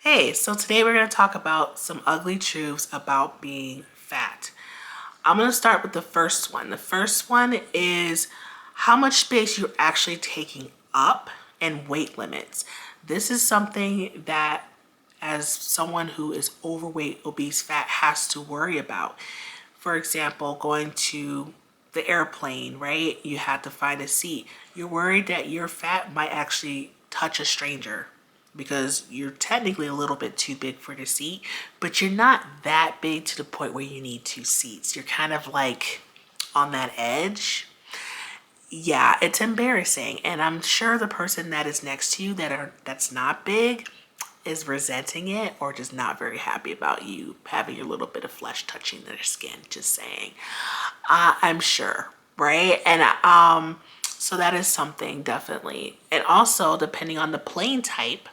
Hey, so today we're going to talk about some ugly truths about being fat. I'm going to start with the first one. The first one is how much space you're actually taking up and weight limits. This is something that, as someone who is overweight, obese, fat, has to worry about. For example, going to the airplane, right? You have to find a seat. You're worried that your fat might actually touch a stranger because you're technically a little bit too big for the seat, but you're not that big to the point where you need two seats. You're kind of like on that edge. Yeah, it's embarrassing. And I'm sure the person that is next to you that's not big is resenting it or just not very happy about you having your little bit of flesh touching their skin. Just saying. I'm sure, right? And so that is something definitely. And also, depending on the plane type,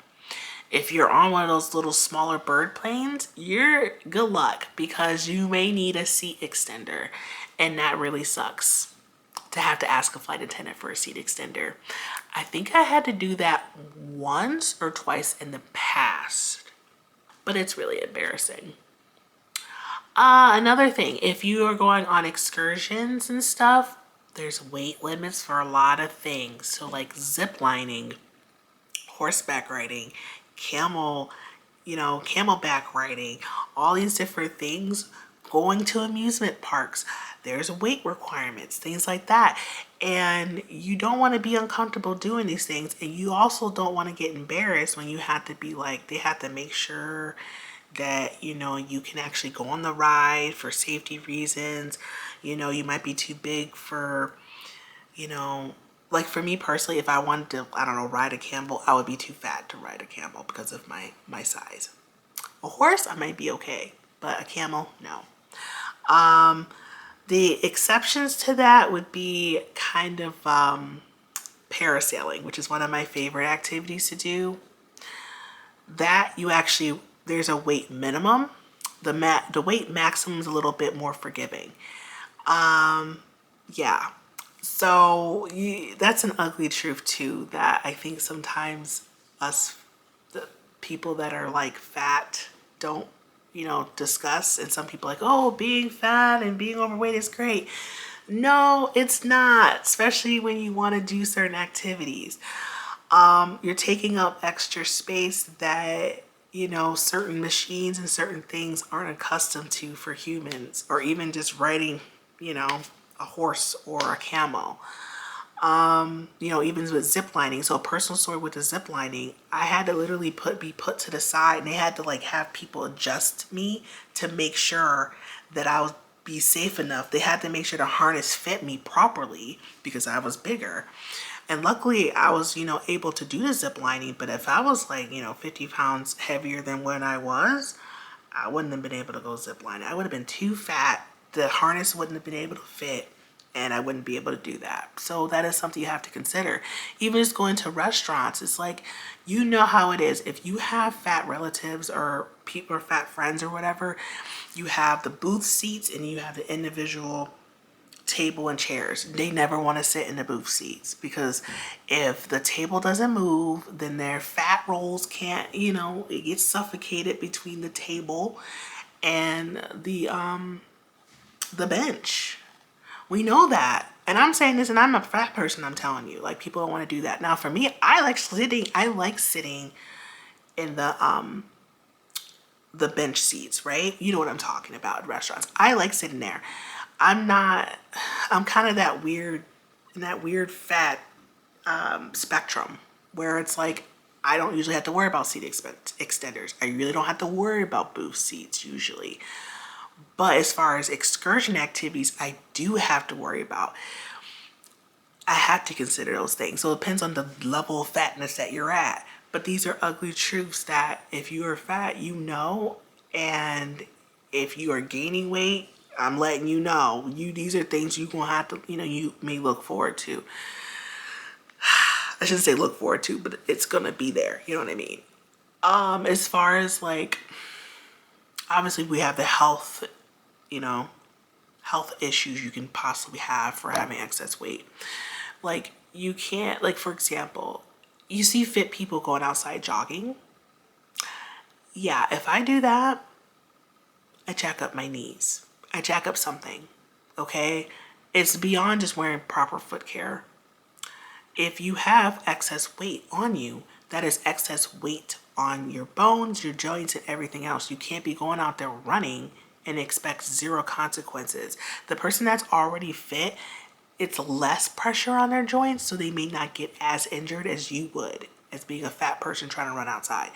if you're on one of those little smaller bird planes, you're good luck because you may need a seat extender. And that really sucks to have to ask a flight attendant for a seat extender. I think I had to do that once or twice in the past, but it's really embarrassing. Another thing, if you are going on excursions and stuff, there's weight limits for a lot of things. So like zip lining, horseback riding, camel, camelback riding, all these different things, going to amusement parks, there's weight requirements, things like that. And you don't want to be uncomfortable doing these things. And you also don't want to get embarrassed when you have to be like, they have to make sure that, you can actually go on the ride for safety reasons. You might be too big for, you know, like for me personally, if I wanted to, I don't know, ride a camel, I would be too fat to ride a camel because of my size. A horse, I might be okay, but a camel, no. The exceptions to that would be kind of parasailing, which is one of my favorite activities to do. That you actually, there's a weight minimum. The weight maximum is a little bit more forgiving. Yeah. So that's an ugly truth too, that I think sometimes us, the people that are like fat, don't, discuss. And some people are like, oh, being fat and being overweight is great. No, it's not, especially when you want to do certain activities. You're taking up extra space that, certain machines and certain things aren't accustomed to for humans, or even just riding, a horse or a camel. Even with zip lining. So a personal story with the zip lining, I had to literally be put to the side, and they had to like have people adjust me to make sure that I would be safe enough. They had to make sure the harness fit me properly because I was bigger. And luckily I was, able to do the zip lining. But if I was like, 50 pounds heavier than when I was, I wouldn't have been able to go zip lining. I would have been too fat. The harness wouldn't have been able to fit, and I wouldn't be able to do that. So that is something you have to consider. Even just going to restaurants, it's like, how it is. If you have fat relatives or people or fat friends or whatever, you have the booth seats and you have the individual table and chairs. They never want to sit in the booth seats because if the table doesn't move, then their fat rolls can't, it gets suffocated between the table and the bench. We know that. And I'm saying this, and I'm a fat person, I'm telling you. Like, people don't want to do that. Now, for me, I like sitting in the bench seats, right? You know what I'm talking about at restaurants. I like sitting there. I'm kind of that weird, in that weird fat spectrum where it's like, I don't usually have to worry about seat extenders. I really don't have to worry about booth seats usually. But as far as excursion activities, I do have to worry about. I have to consider those things. So it depends on the level of fatness that you're at. But these are ugly truths that if you are fat, and if you are gaining weight, I'm letting you know. These are things you're gonna have to, you may look forward to. I shouldn't say look forward to, but it's gonna be there. You know what I mean? As far as like, obviously we have the you know, health issues you can possibly have for having excess weight. Like, you can't, like, for example, you see fit people going outside jogging. yeah, if I do that, I jack up my knees. I jack up something. Okay? It's beyond just wearing proper foot care. If you have excess weight on you, that is excess weight on your bones, your joints, and everything else. You can't be going out there running and expect zero consequences. The person that's already fit, it's less pressure on their joints, so they may not get as injured as you would as being a fat person trying to run outside.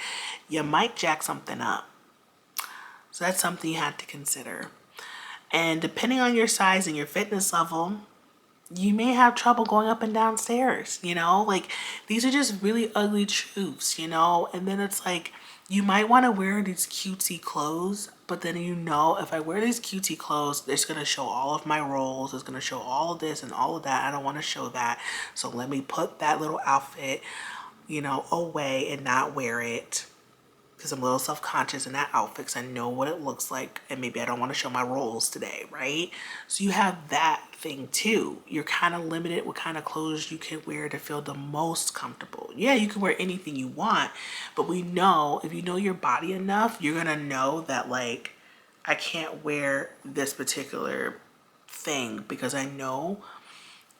You might jack something up. So that's something you have to consider. And depending on your size and your fitness level, you may have trouble going up and down stairs, you know? Like, these are just really ugly truths, you know? And then it's like, you might want to wear these cutesy clothes, but then you know, if I wear these cutesy clothes, it's going to show all of my rolls, it's going to show all of this and all of that. I don't want to show that. So let me put that little outfit, you know, away and not wear it because I'm a little self-conscious in that outfit because I know what it looks like and maybe I don't want to show my rolls today, right? So you have that thing too. You're kind of limited what kind of clothes you can wear to feel the most comfortable. Yeah, you can wear anything you want, but we know if you know your body enough, you're gonna know that like I can't wear this particular thing because I know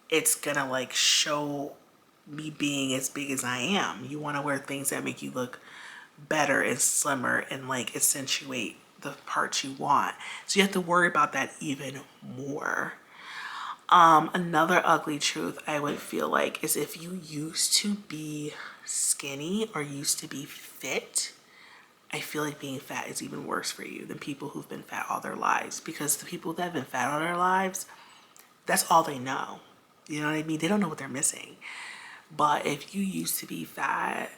it's gonna like show me being as big as I am. You want to wear things that make you look better and slimmer and like accentuate the parts you want. So you have to worry about that even more. Another ugly truth I would feel like is if you used to be skinny or used to be fit, I feel like being fat is even worse for you than people who've been fat all their lives because the people that have been fat all their lives, that's all they know. You know what I mean? They don't know what they're missing. But if you used to be fat,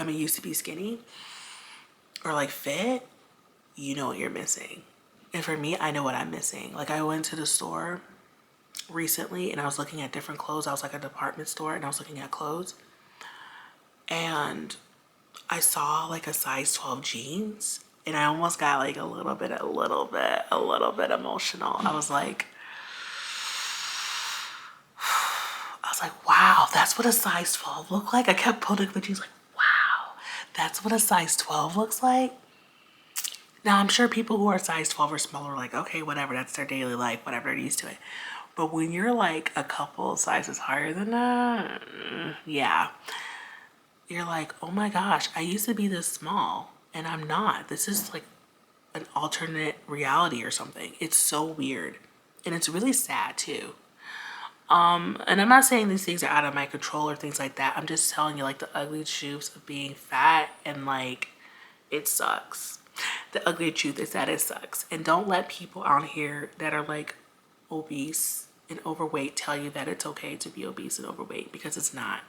used to be skinny or like fit, you know what you're missing. And for me, I know what I'm missing. Like I went to the store recently and I was looking at different clothes. I was like a department store and I was looking at clothes. And I saw like a size 12 jeans and I almost got like a little bit emotional. I was like, wow, that's what a size 12 look like. I kept pulling the jeans like, wow, that's what a size 12 looks like. Now, I'm sure people who are size 12 or smaller are like, okay, whatever, that's their daily life, whatever, they're used to it. But when you're like a couple sizes higher than that, yeah, you're like, oh my gosh, I used to be this small and I'm not. This is like an alternate reality or something. It's so weird. And it's really sad too. And I'm not saying these things are out of my control or things like that. I'm just telling you like the ugly truths of being fat and like it sucks. The ugly truth is that it sucks. And don't let people out here that are like obese and overweight tell you that it's okay to be obese and overweight because it's not.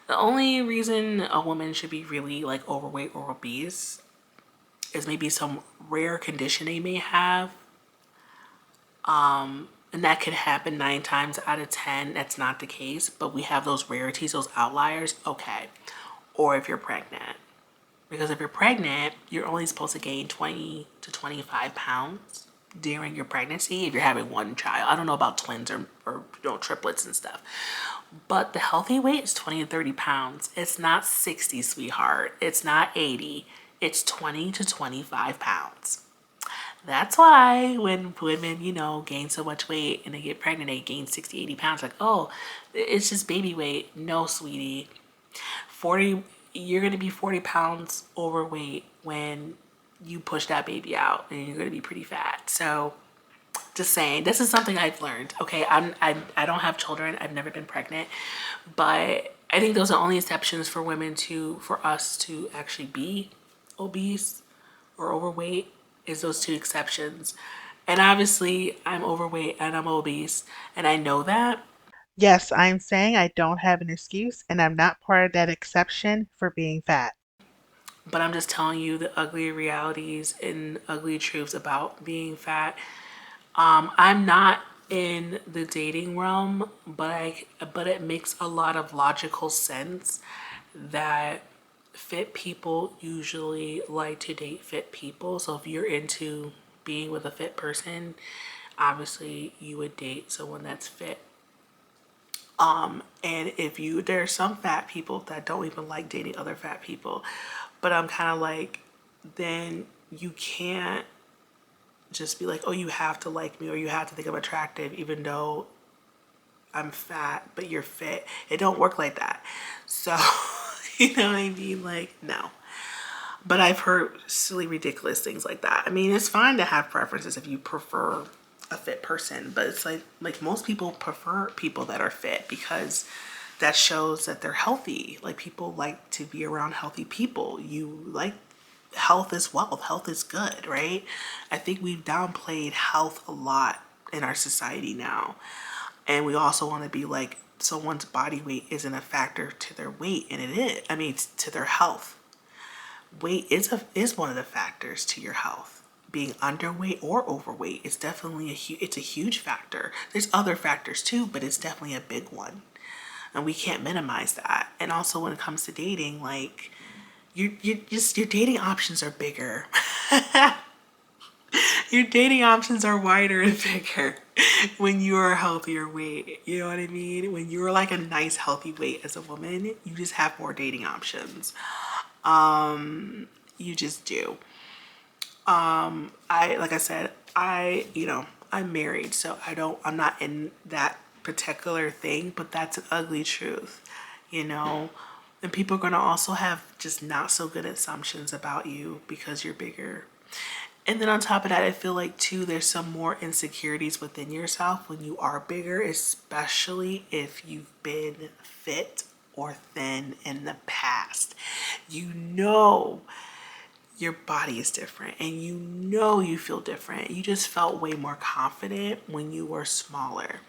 The only reason a woman should be really like overweight or obese is maybe some rare condition they may have. And that could happen 9 times out of 10. That's not the case, but we have those rarities, those outliers. Okay. Or if you're pregnant. Because if you're pregnant, you're only supposed to gain 20 to 25 pounds during your pregnancy if you're having one child. I don't know about twins or triplets and stuff. But the healthy weight is 20 to 30 pounds. It's not 60, sweetheart. It's not 80. It's 20 to 25 pounds. That's why when women, gain so much weight and they get pregnant, they gain 60, 80 pounds. Like, oh, it's just baby weight. No, sweetie. 40, you're going to be 40 pounds overweight when you push that baby out and you're going to be pretty fat. So just saying, this is something I've learned. Okay, I don't have children. I've never been pregnant, but I think those are only exceptions for for us to actually be obese or overweight is those two exceptions. And obviously I'm overweight and I'm obese and I know that. Yes, I'm saying I don't have an excuse and I'm not part of that exception for being fat. But I'm just telling you the ugly realities and ugly truths about being fat. I'm not in the dating realm, but it makes a lot of logical sense that fit people usually like to date fit people. So if you're into being with a fit person, obviously you would date someone that's fit. And there's some fat people that don't even like dating other fat people, but I'm kind of like, then you can't just be like, oh, you have to like me or you have to think I'm attractive even though I'm fat, but you're fit. It don't work like that. So, you know what I mean? Like, no. But I've heard silly, ridiculous things like that. I mean, it's fine to have preferences if you prefer a fit person, but it's like most people prefer people that are fit because that shows that they're healthy. Like people like to be around healthy people. You like health is wealth. Health is good, right? I think we've downplayed health a lot in our society now. And we also want to be like someone's body weight isn't a factor to their weight, and it is. I mean, to their health. Weight is one of the factors to your health. Being underweight or overweight is definitely it's a huge factor. There's other factors too, but it's definitely a big one, and we can't minimize that. And also, when it comes to dating, like your dating options are bigger. Your dating options are wider and bigger when you are a healthier weight. You know what I mean? When you're like a nice healthy weight as a woman, you just have more dating options. You just do. I like I said, I'm married, so I'm not in that particular thing, but that's an ugly truth, you know. And people are gonna also have just not so good assumptions about you because you're bigger. And then on top of that, I feel like too, there's some more insecurities within yourself when you are bigger, especially if you've been fit or thin in the past. You know your body is different and you know you feel different. You just felt way more confident when you were smaller.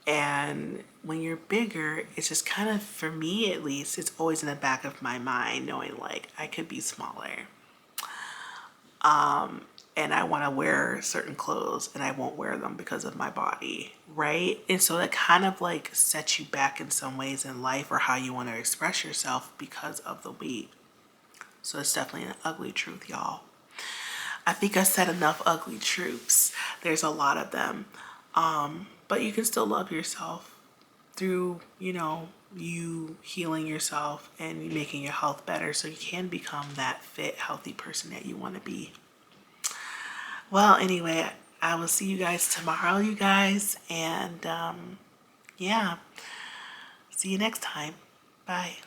And when you're bigger, it's just kind of, for me at least, it's always in the back of my mind knowing like I could be smaller. And I want to wear certain clothes and I won't wear them because of my body, right? And so that kind of like sets you back in some ways in life or how you want to express yourself because of the weight. So it's definitely an ugly truth, y'all. I think I said enough ugly truths. There's a lot of them. But you can still love yourself through, you healing yourself and making your health better so you can become that fit, healthy person that you want to be. Well, anyway, I will see you guys tomorrow, you guys. And yeah, see you next time. Bye.